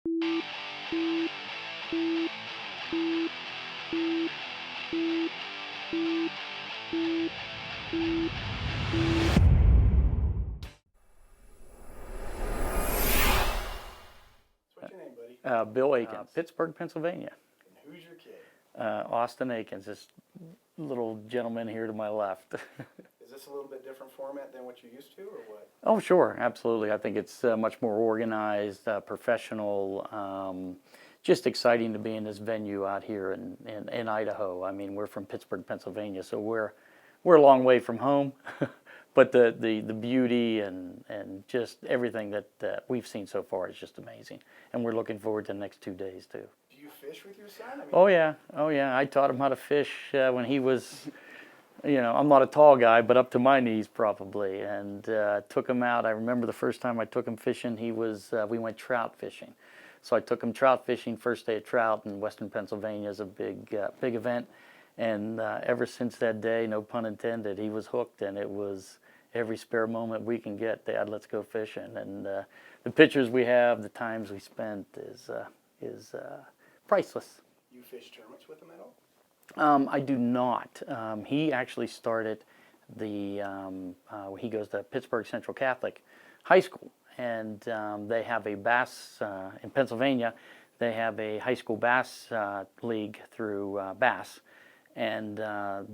What's your name, buddy? Bill Aikins, Pittsburgh, Pennsylvania. And who's your kid? Austin Aikins, this little gentleman here to my left. Is this a little bit different format than what you're used to, or what? Oh, sure, absolutely. I think it's much more organized, professional, just exciting to be in this venue out here in Idaho. I mean, we're from Pittsburgh, Pennsylvania, so we're a long way from home, but the beauty and just everything that we've seen so far is just amazing, and we're looking forward to the next 2 days too. Do you fish with your son? I mean, Oh yeah. I taught him how to fish when he was, I'm not a tall guy, but up to my knees probably, and took him out. I remember the first time I took him fishing. We went trout fishing, so I took him trout fishing. First day of trout in Western Pennsylvania is a big event, and ever since that day, no pun intended, he was hooked, and it was every spare moment we can get. Dad, let's go fishing, and the pictures we have, the times we spent is priceless. you fish tournaments with him at all? I do not. He actually started he goes to Pittsburgh Central Catholic High School, and they have a bass, in Pennsylvania, they have a high school bass league through bass, and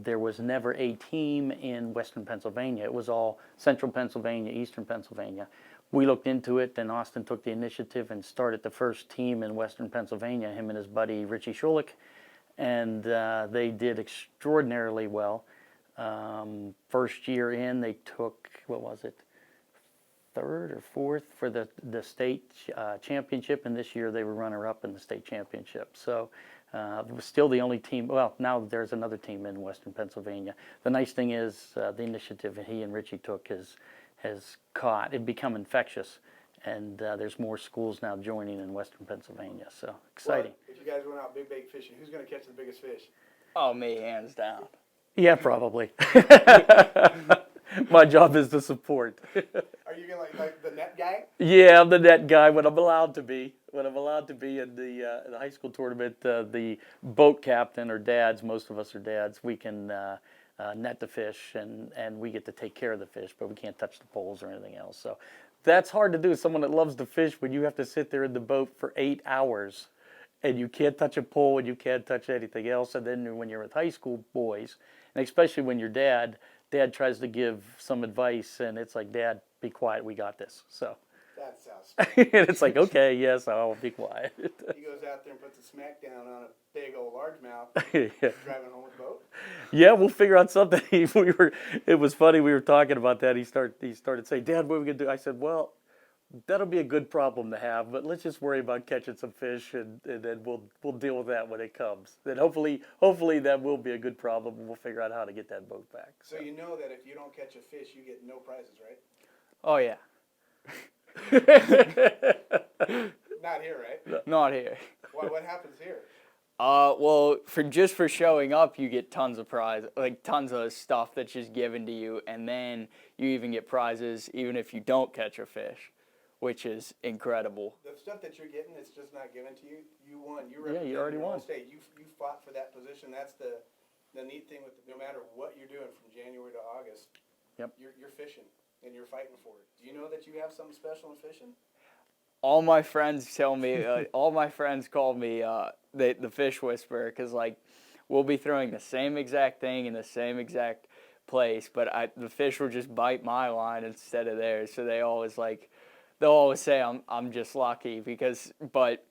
there was never a team in Western Pennsylvania. It was all Central Pennsylvania, Eastern Pennsylvania. We looked into it, and Austin took the initiative and started the first team in Western Pennsylvania, him and his buddy Richie Schulich, and they did extraordinarily well. First year in, they took, what was it, third or fourth for the state championship, and this year they were runner-up in the state championship. So it was still the only team. Well, now there's another team in Western Pennsylvania. The nice thing is the initiative he and Richie took has caught, it become infectious, and there's more schools now joining in Western Pennsylvania, so exciting. Well, if you guys went out big bait fishing, who's going to catch the biggest fish? Oh, me, hands down. Yeah, probably. My job is to support. Are you going to like the net guy? Yeah, I'm the net guy when I'm allowed to be. When I'm allowed to be in the high school tournament, the boat captain or dads, most of us are dads, we can net the fish, and we get to take care of the fish, but we can't touch the poles or anything else. So that's hard to do as someone that loves to fish when you have to sit there in the boat for 8 hours and you can't touch a pole and you can't touch anything else. And then when you're with high school boys, and especially when your dad tries to give some advice, and it's like, Dad, be quiet, we got this. So That sounds and it's like, okay, yes, I'll be quiet. He goes out there and puts a smack down on a big old largemouth Yeah. driving home with the boat. Yeah, we'll figure out something. It was funny, we were talking about that. He started saying, Dad, what are we going to do? I said, well, that'll be a good problem to have, but let's just worry about catching some fish, and then we'll deal with that when it comes. Then hopefully that will be a good problem, and we'll figure out how to get that boat back. So you know that if you don't catch a fish, you get no prizes, right? Oh, yeah. Not here, right? Not here. What happens here? Well, for showing up, you get tons of prizes, like tons of stuff that's just given to you, and then you even get prizes even if you don't catch a fish, which is incredible. The stuff that you're getting, it's just not given to you. You won. You Yeah, you already your own won. state. You fought for that position. That's the neat thing with no matter what you're doing from January to August. Yep. You're fishing and you're fighting for it. Do you know that you have something special in fishing? All my friends tell me, all my friends call me the fish whisperer, because like we'll be throwing the same exact thing in the same exact place, but the fish will just bite my line instead of theirs. So they'll always say I'm just lucky but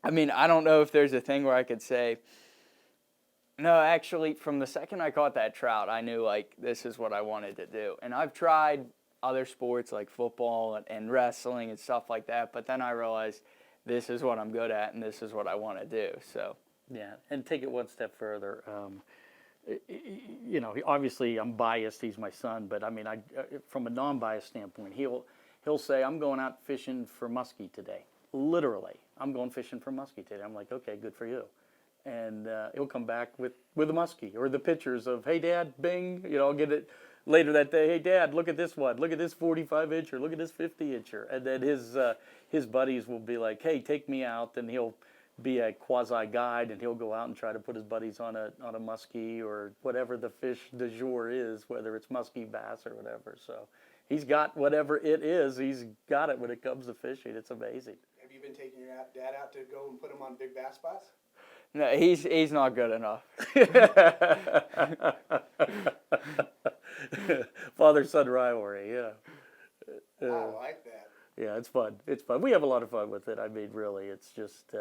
I mean, I don't know if there's a thing where I could say, no, actually from the second I caught that trout, I knew like this is what I wanted to do. And I've tried other sports like football and wrestling and stuff like that, but then I realized this is what I'm good at and this is what I want to do. So Yeah, and take it one step further. Obviously I'm biased. He's my son, but I mean, from a non-biased standpoint, he'll say, "I'm going out fishing for muskie today." Literally, I'm going fishing for muskie today. I'm like, okay, good for you. And he'll come back with a muskie or the pictures of, hey, Dad, bing, I'll get it. later that day, hey Dad, look at this one, look at this 45-incher, look at this 50-incher, and then his buddies will be like, hey, take me out, and he'll be a quasi guide, and he'll go out and try to put his buddies on a muskie or whatever the fish du jour is, whether it's muskie, bass, or whatever. So he's got whatever it is, he's got it when it comes to fishing. It's amazing. Have you been taking your dad out to go and put him on big bass spots? No, he's not good enough. Father-son rivalry, yeah. I like that. Yeah, it's fun. It's fun. We have a lot of fun with it. I mean, really, it's just,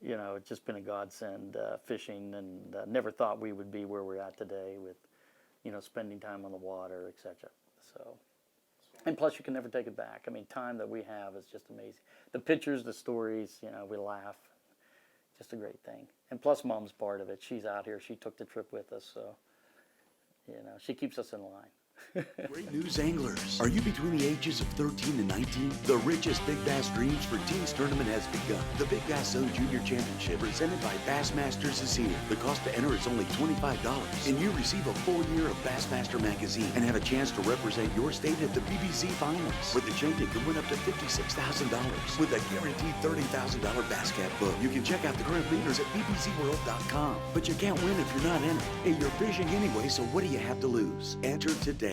it's just been a godsend fishing, and never thought we would be where we're at today with, spending time on the water, etc. So, and plus, you can never take it back. I mean, time that we have is just amazing. The pictures, the stories, we laugh. Just a great thing. And plus, Mom's part of it. She's out here. She took the trip with us, so, she keeps us in line. Great news, anglers. Are you between the ages of 13 and 19? The richest Big Bass Dreams for Teens tournament has begun. The Big Bass O Junior Championship presented by Bassmasters is here. The cost to enter is only $25, and you receive a full year of Bassmaster magazine and have a chance to represent your state at the BBZ finals, where the champion can win up to $56,000 with a guaranteed $30,000 Bass Cat book. You can check out the current leaders at bbzworld.com, but you can't win if you're not in it. Hey, you're fishing anyway, so what do you have to lose? Enter today.